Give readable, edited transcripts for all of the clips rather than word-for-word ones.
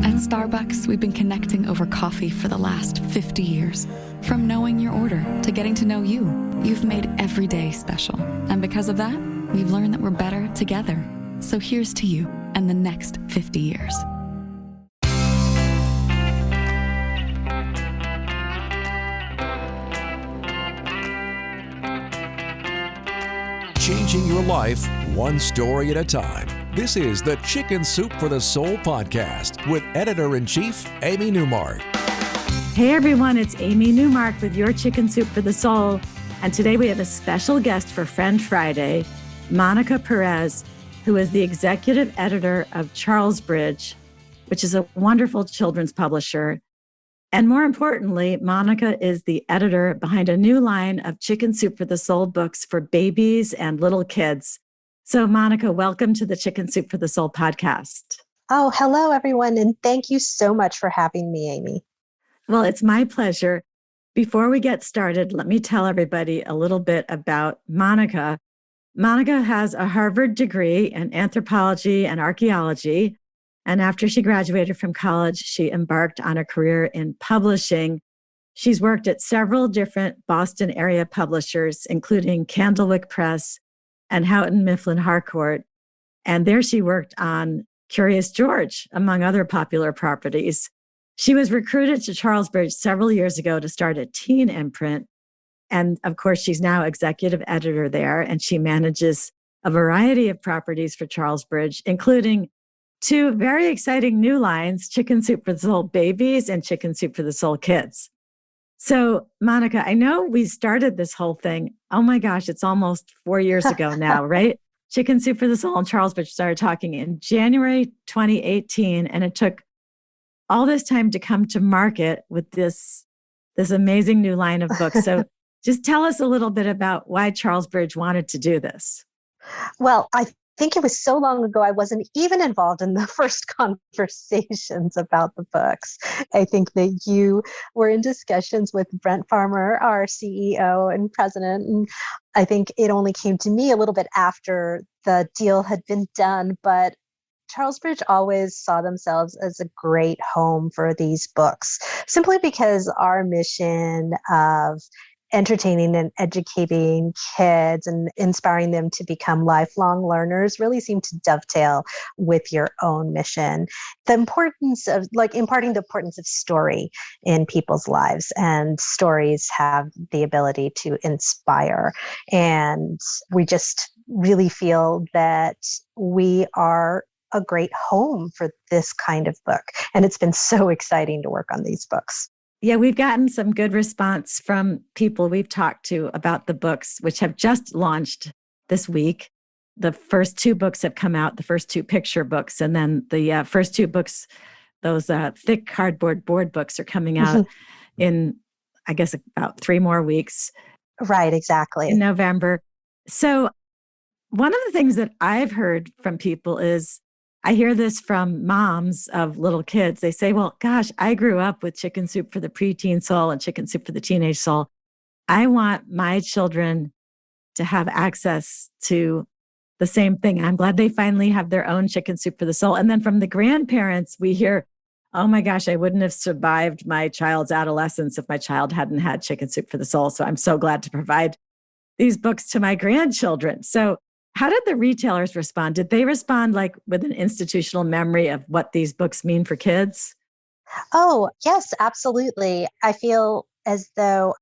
At Starbucks, we've been connecting over coffee for the last 50 years. From knowing your order to getting to know you, you've made every day special. And because of that, we've learned that we're better together. So here's to you and the next 50 years. Changing your life one story at a time. This is the Chicken Soup for the Soul podcast with Editor-in-Chief Amy Newmark. Hey everyone, it's Amy Newmark with your Chicken Soup for the Soul. And today we have a special guest for Friend Friday, Monica Perez, who is the executive editor of Charlesbridge, which is a wonderful children's publisher. And more importantly, Monica is the editor behind a new line of Chicken Soup for the Soul books for babies and little kids. So Monica, welcome to the Chicken Soup for the Soul podcast. Oh, hello, everyone. And thank you so much for having me, Amy. Well, it's my pleasure. Before we get started, let me tell everybody a little bit about Monica. Monica has a Harvard degree in anthropology and archaeology. And after she graduated from college, she embarked on a career in publishing. She's worked at several different Boston area publishers, including Candlewick Press and Houghton Mifflin Harcourt. And there she worked on Curious George, among other popular properties. She was recruited to Charlesbridge several years ago to start a teen imprint. And of course, she's now executive editor there, and she manages a variety of properties for Charlesbridge, including two very exciting new lines, Chicken Soup for the Soul Babies and Chicken Soup for the Soul Kids. So, Monica, I know we started this whole thing. Oh my gosh, it's almost 4 years ago now, right? Chicken Soup for the Soul and Charlesbridge started talking in January 2018, and it took all this time to come to market with this amazing new line of books. So just tell us a little bit about why Charlesbridge wanted to do this. Well, I think it was so long ago, I wasn't even involved in the first conversations about the books. I think that you were in discussions with Brent Farmer, our CEO and president. And I think it only came to me a little bit after the deal had been done. But Charlesbridge always saw themselves as a great home for these books, simply because our mission of entertaining and educating kids and inspiring them to become lifelong learners really seemed to dovetail with your own mission. The importance of imparting the importance of story in people's lives, and stories have the ability to inspire. And we just really feel that we are a great home for this kind of book. And it's been so exciting to work on these books. Yeah, we've gotten some good response from people we've talked to about the books, which have just launched this week. The first two books have come out, the first two picture books, and then the first two books, those thick cardboard board books, are coming out in, I guess, about 3 more weeks. Right, exactly. In November. So one of the things that I've heard from people is, I hear this from moms of little kids. They say, well, gosh, I grew up with Chicken Soup for the preteen soul and Chicken Soup for the teenage soul. I want my children to have access to the same thing. I'm glad they finally have their own Chicken Soup for the Soul. And then from the grandparents, we hear, oh my gosh, I wouldn't have survived my child's adolescence if my child hadn't had Chicken Soup for the Soul. So I'm so glad to provide these books to my grandchildren. So how did the retailers respond? Did they respond with an institutional memory of what these books mean for kids? Oh, yes, absolutely. I feel as though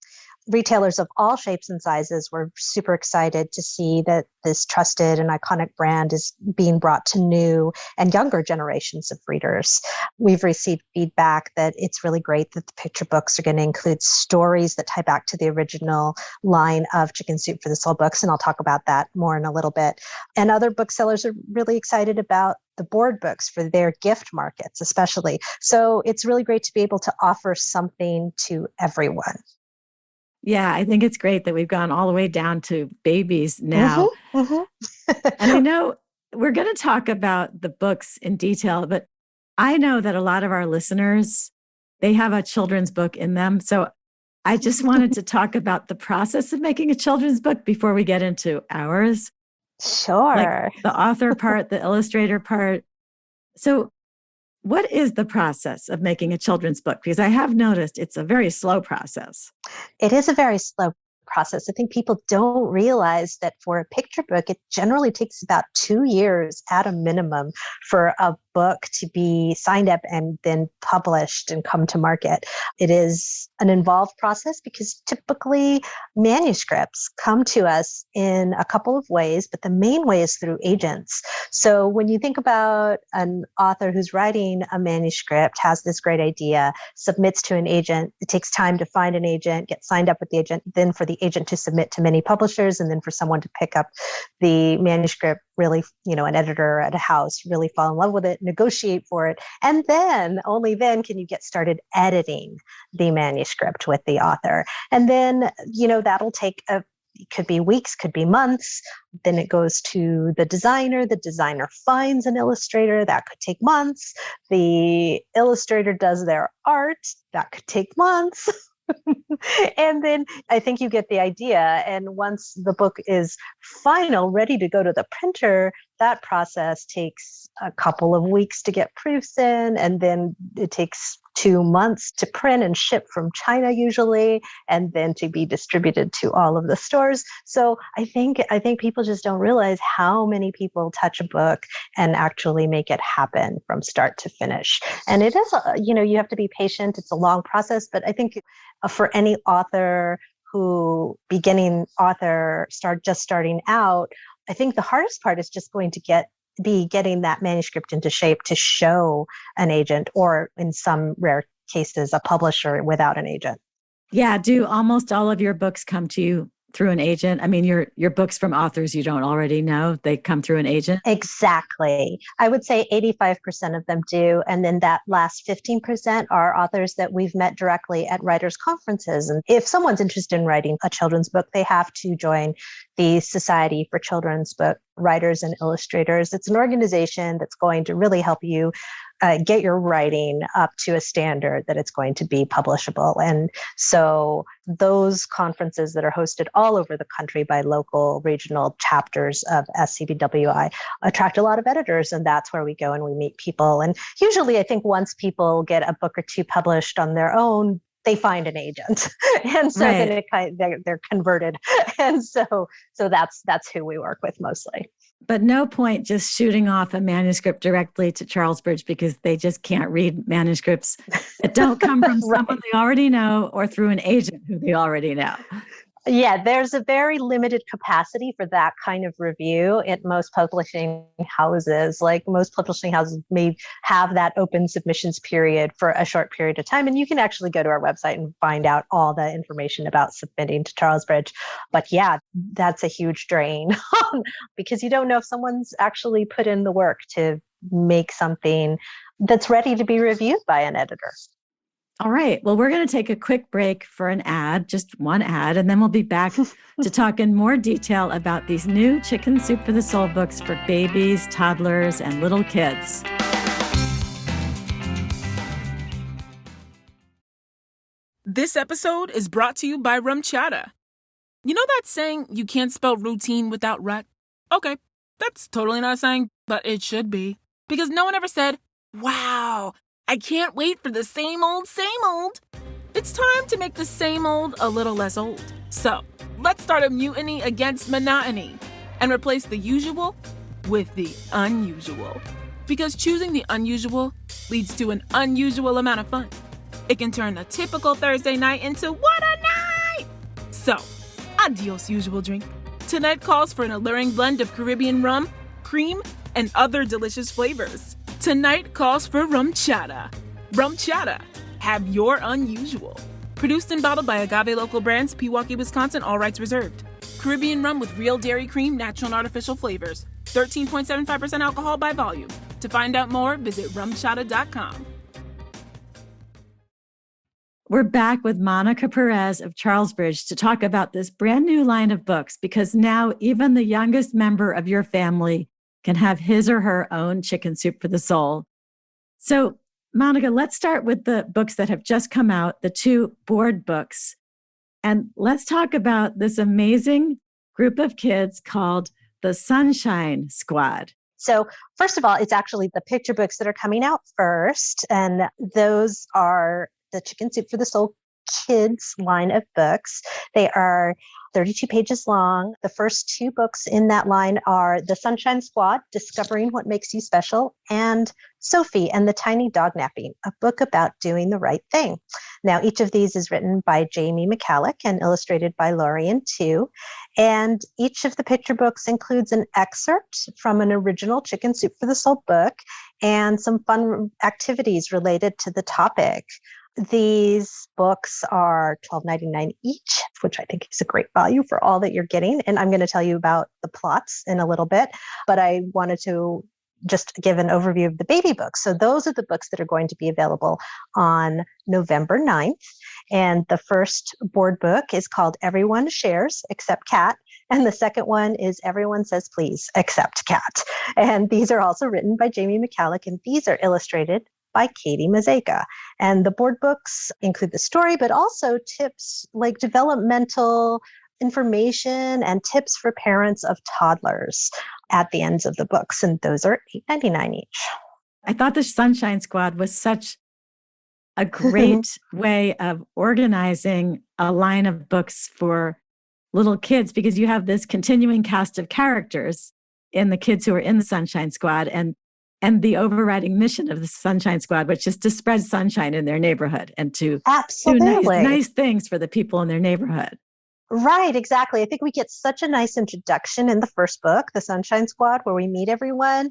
retailers of all shapes and sizes were super excited to see that this trusted and iconic brand is being brought to new and younger generations of readers. We've received feedback that it's really great that the picture books are going to include stories that tie back to the original line of Chicken Soup for the Soul books, and I'll talk about that more in a little bit. And other booksellers are really excited about the board books for their gift markets, especially. So it's really great to be able to offer something to everyone. Yeah, I think it's great that we've gone all the way down to babies now. And I know we're going to talk about the books in detail, but I know that a lot of our listeners, they have a children's book in them. So I just wanted to talk about the process of making a children's book before we get into ours. Sure. Like the author part, the illustrator part. So what is the process of making a children's book? Because I have noticed it's a very slow process. It is a very slow process. I think people don't realize that for a picture book, it generally takes about 2 years at a minimum for a book to be signed up and then published and come to market. It is an involved process because typically manuscripts come to us in a couple of ways, but the main way is through agents. So when you think about an author who's writing a manuscript, has this great idea, submits to an agent, it takes time to find an agent, get signed up with the agent, then for the agent to submit to many publishers, and then for someone to pick up the manuscript, really, an editor at a house, really fall in love with it, negotiate for it. And then, only then can you get started editing the manuscript with the author. And then, that'll take it could be weeks, could be months. Then it goes to the designer. The designer finds an illustrator. That could take months. The illustrator does their art. That could take months. And then I think you get the idea. And once the book is final, ready to go to the printer, that process takes a couple of weeks to get proofs in. And then it takes 2 months to print and ship from China usually, and then to be distributed to all of the stores. So I think people just don't realize how many people touch a book and actually make it happen from start to finish. And it is, you have to be patient. It's a long process, but I think for any author starting out, I think the hardest part is just going to be getting that manuscript into shape to show an agent, or in some rare cases, a publisher without an agent. Yeah. Do almost all of your books come to you through an agent? I mean, your books from authors you don't already know, they come through an agent? Exactly. I would say 85% of them do. And then that last 15% are authors that we've met directly at writers' conferences. And if someone's interested in writing a children's book, they have to join the Society for Children's Book Writers and Illustrators. It's an organization that's going to really help you get your writing up to a standard that it's going to be publishable. And so those conferences that are hosted all over the country by local regional chapters of SCBWI attract a lot of editors. And that's where we go and we meet people. And usually I think once people get a book or two published on their own, they find an agent. And so then they're converted. And so that's who we work with mostly. But no point just shooting off a manuscript directly to Charlesbridge, because they just can't read manuscripts that don't come from someone they already know or through an agent who they already know. Yeah, there's a very limited capacity for that kind of review at most publishing houses. Like most publishing houses may have that open submissions period for a short period of time. And you can actually go to our website and find out all the information about submitting to Charlesbridge. But yeah, that's a huge drain because you don't know if someone's actually put in the work to make something that's ready to be reviewed by an editor. All right. Well, we're going to take a quick break for an ad, just one ad, and then we'll be back to talk in more detail about these new Chicken Soup for the Soul books for babies, toddlers, and little kids. This episode is brought to you by RumChata. You know that saying, you can't spell routine without rut? Okay, that's totally not a saying, but it should be. Because no one ever said, wow, I can't wait for the same old, same old. It's time to make the same old a little less old. So, let's start a mutiny against monotony and replace the usual with the unusual. Because choosing the unusual leads to an unusual amount of fun. It can turn a typical Thursday night into what a night! So, adios usual drink. Tonight calls for an alluring blend of Caribbean rum, cream, and other delicious flavors. Tonight calls for RumChata. RumChata. Have your unusual. Produced and bottled by Agave Local Brands, Pewaukee, Wisconsin, all rights reserved. Caribbean rum with real dairy cream, natural and artificial flavors. 13.75% alcohol by volume. To find out more, visit rumchata.com. We're back with Monica Perez of Charlesbridge to talk about this brand new line of books, because now even the youngest member of your family can have his or her own Chicken Soup for the Soul. So, Monica, let's start with the books that have just come out, the 2 board books. And let's talk about this amazing group of kids called the Sunshine Squad. So first of all, it's actually the picture books that are coming out first. And those are the Chicken Soup for the Soul Kids line of books. They are 32 pages long. The first two books in that line are The Sunshine Squad, Discovering What Makes You Special, and Sophie and the Tiny Dog Napping, a book about doing the right thing. Now, each of these is written by Jamie McCallick and illustrated by Lorian Tu. And each of the picture books includes an excerpt from an original Chicken Soup for the Soul book and some fun activities related to the topic. These books are $12.99 each, which I think is a great value for all that you're getting. And I'm going to tell you about the plots in a little bit, but I wanted to just give an overview of the baby books. So those are the books that are going to be available on November 9th. And the first board book is called Everyone Shares Except Cat. And the second one is Everyone Says Please Except Cat. And these are also written by Jamie McCallick, and these are illustrated by Katie Mazeka. And the board books include the story, but also tips like developmental information and tips for parents of toddlers at the ends of the books. And those are $8.99 each. I thought the Sunshine Squad was such a great way of organizing a line of books for little kids, because you have this continuing cast of characters in the kids who are in the Sunshine Squad, and the overriding mission of the Sunshine Squad, which is to spread sunshine in their neighborhood and to do nice things for the people in their neighborhood. Right, exactly. I think we get such a nice introduction in the first book, The Sunshine Squad, where we meet everyone.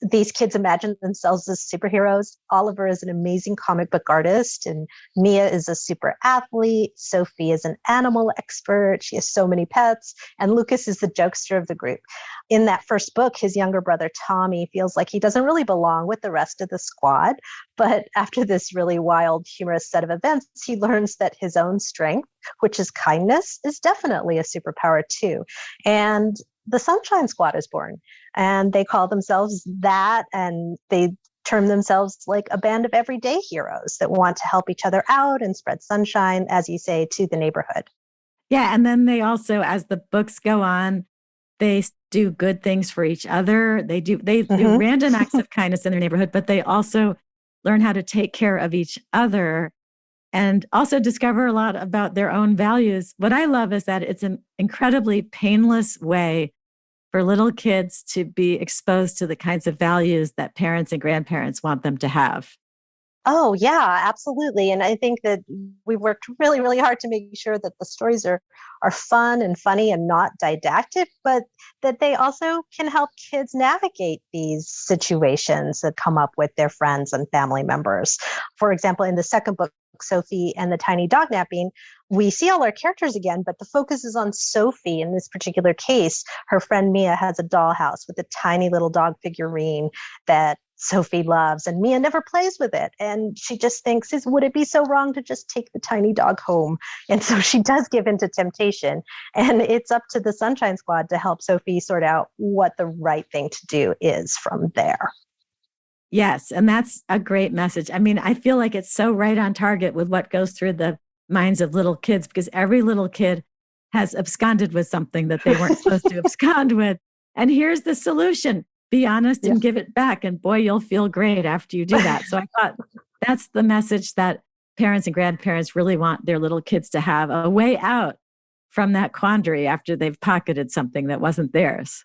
These kids imagine themselves as superheroes. Oliver is an amazing comic book artist, and Mia is a super athlete. Sophie is an animal expert. She has so many pets. And Lucas is the jokester of the group. In that first book, his younger brother, Tommy, feels like he doesn't really belong with the rest of the squad. But after this really wild, humorous set of events, he learns that his own strength, which is kindness, is definitely a superpower too. And the Sunshine Squad is born, and they call themselves that, and they term themselves like a band of everyday heroes that want to help each other out and spread sunshine, as you say, to the neighborhood. Yeah, and then they also, as the books go on, they do good things for each other. They do random acts of kindness in their neighborhood, but they also learn how to take care of each other and also discover a lot about their own values. What I love is that it's an incredibly painless way for little kids to be exposed to the kinds of values that parents and grandparents want them to have. Oh, yeah, absolutely. And I think that we worked really, really hard to make sure that the stories are fun and funny and not didactic, but that they also can help kids navigate these situations that come up with their friends and family members. For example, in the second book, Sophie and the Tiny Dog Napping, we see all our characters again, but the focus is on Sophie. In this particular case, her friend Mia has a dollhouse with a tiny little dog figurine that Sophie loves, and Mia never plays with it. And she just thinks, would it be so wrong to just take the tiny dog home? And so she does give into temptation. And it's up to the Sunshine Squad to help Sophie sort out what the right thing to do is from there. Yes, and that's a great message. I mean, I feel like it's so right on target with what goes through the minds of little kids, because every little kid has absconded with something that they weren't supposed to abscond with. And here's the solution. Be honest and give it back. And boy, you'll feel great after you do that. So I thought that's the message that parents and grandparents really want their little kids to have, a way out from that quandary after they've pocketed something that wasn't theirs.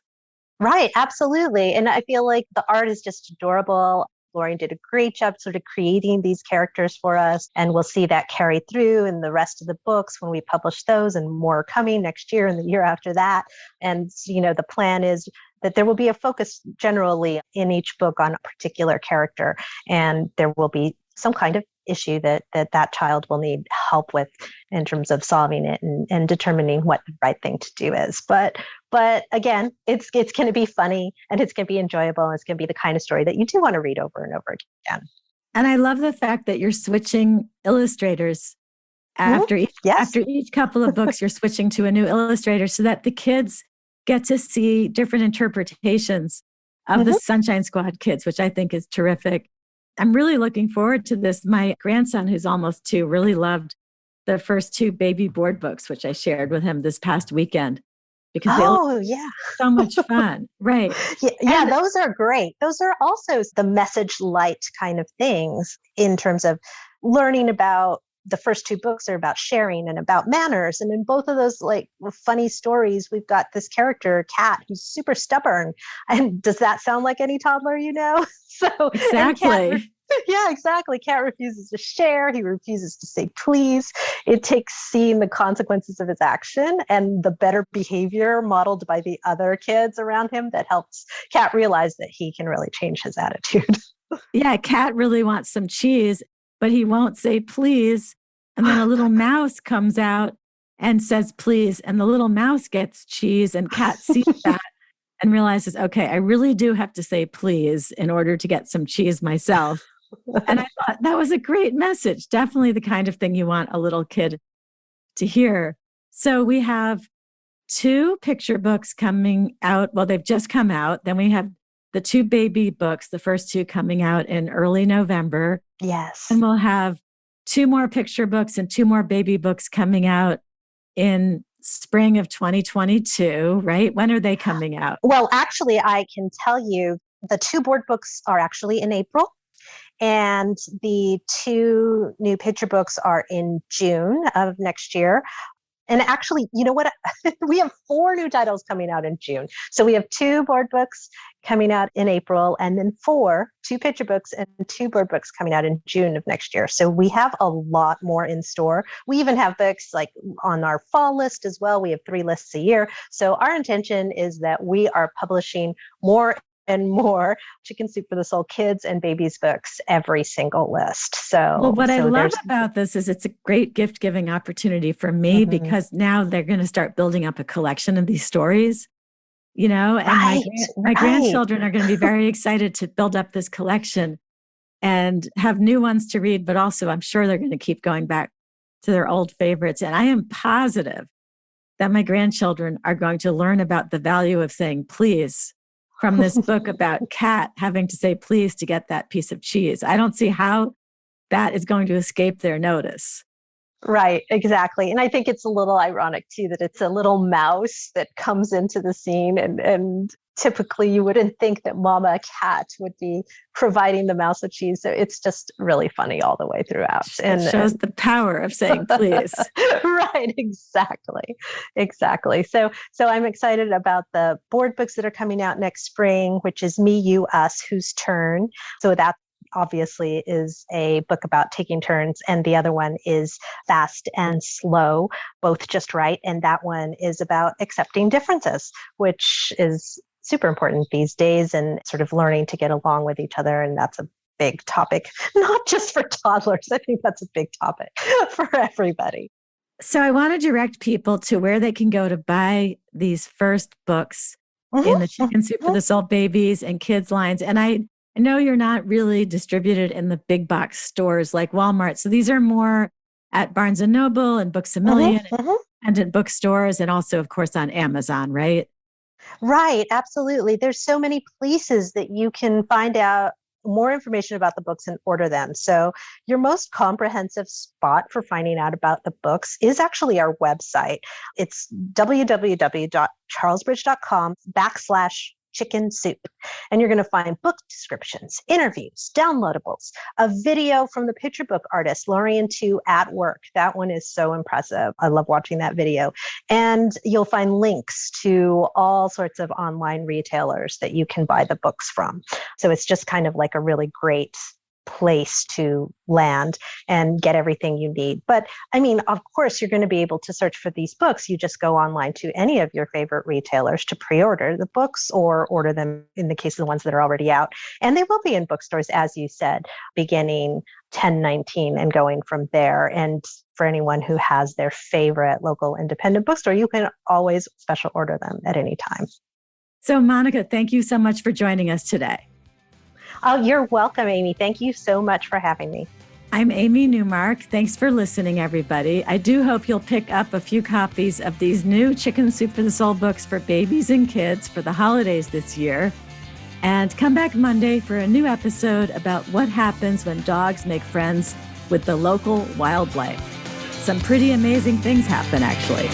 Right, absolutely. And I feel like the art is just adorable. Lauren did a great job sort of creating these characters for us. And we'll see that carry through in the rest of the books when we publish those, and more coming next year and the year after that. And, the plan is that there will be a focus generally in each book on a particular character. And there will be some kind of issue that child will need help with in terms of solving it and determining what the right thing to do is. But again, it's going to be funny, and it's going to be enjoyable, and it's going to be the kind of story that you do want to read over and over again. And I love the fact that you're switching illustrators after each couple of books. You're switching to a new illustrator so that the kids get to see different interpretations of the Sunshine Squad kids, which I think is terrific. I'm really looking forward to this. My grandson, who's almost 2, really loved the first 2 baby board books, which I shared with him this past weekend, because oh, yeah. so much fun. Right. Yeah, those are great. Those are also the message light kind of things in terms of learning about. The first two books are about sharing and about manners. And in both of those like funny stories, we've got this character, Cat, who's super stubborn. And does that sound like any toddler you know? So exactly. Yeah, exactly. Cat refuses to share. He refuses to say please. It takes seeing the consequences of his action and the better behavior modeled by the other kids around him that helps Cat realize that he can really change his attitude. Yeah, Cat really wants some cheese, but he won't say please. And then a little mouse comes out and says please. And the little mouse gets cheese, and Cat sees that and realizes, okay, I really do have to say please in order to get some cheese myself. And I thought that was a great message. Definitely the kind of thing you want a little kid to hear. So we have 2 picture books coming out. Well, they've just come out. Then we have the 2 baby books, the first 2 coming out in early November. Yes. And we'll have 2 more picture books and 2 more baby books coming out in spring of 2022, right? When are they coming out? Well, actually, I can tell you the 2 board books are actually in April. And the 2 new picture books are in June of next year. And actually, you know what? We have 4 new titles coming out in June. So we have 2 board books coming out in April, and then 2 picture books and 2 board books coming out in June of next year. So we have a lot more in store. We even have books like on our fall list as well. We have 3 lists a year. So our intention is that we are publishing more and more Chicken Soup for the Soul kids and babies books every single list. So, well, what I love about this is it's a great gift giving opportunity for me because now they're going to start building up a collection of these stories, you know, and my grandchildren are going to be very excited to build up this collection and have new ones to read, but also I'm sure they're going to keep going back to their old favorites. And I am positive that my grandchildren are going to learn about the value of saying please from this book about Cat having to say please to get that piece of cheese. I don't see how that is going to escape their notice. Right, exactly. And I think it's a little ironic too that it's a little mouse that comes into the scene, and typically you wouldn't think that Mama Cat would be providing the mouse with cheese. So it's just really funny all the way throughout. And it shows the power of saying please. Right, exactly. So I'm excited about the board books that are coming out next spring, which is Me, You, Us, Whose Turn. So that obviously is a book about taking turns. And the other one is Fast and Slow, both just right. And that one is about accepting differences, which is super important these days and sort of learning to get along with each other. And that's a big topic, not just for toddlers. I think that's a big topic for everybody. So I want to direct people to where they can go to buy these first books in the Chicken Soup for the Soul babies and kids lines. And I know you're not really distributed in the big box stores like Walmart. So these are more at Barnes & Noble and Books A Million and in bookstores and also, of course, on Amazon, right? Right, absolutely. There's so many places that you can find out more information about the books and order them. So your most comprehensive spot for finding out about the books is actually our website. It's www.charlesbridge.com/chicken soup. And you're going to find book descriptions, interviews, downloadables, a video from the picture book artist, Lorien Tu at Work. That one is so impressive. I love watching that video. And you'll find links to all sorts of online retailers that you can buy the books from. So it's just kind of like a really great place to land and get everything you need. But I mean, of course, you're going to be able to search for these books. You just go online to any of your favorite retailers to pre-order the books or order them in the case of the ones that are already out. And they will be in bookstores, as you said, beginning 10/19 and going from there. And for anyone who has their favorite local independent bookstore, you can always special order them at any time. So Monica, thank you so much for joining us today. Oh, you're welcome, Amy. Thank you so much for having me. I'm Amy Newmark. Thanks for listening, everybody. I do hope you'll pick up a few copies of these new Chicken Soup for the Soul books for babies and kids for the holidays this year. And come back Monday for a new episode about what happens when dogs make friends with the local wildlife. Some pretty amazing things happen, actually.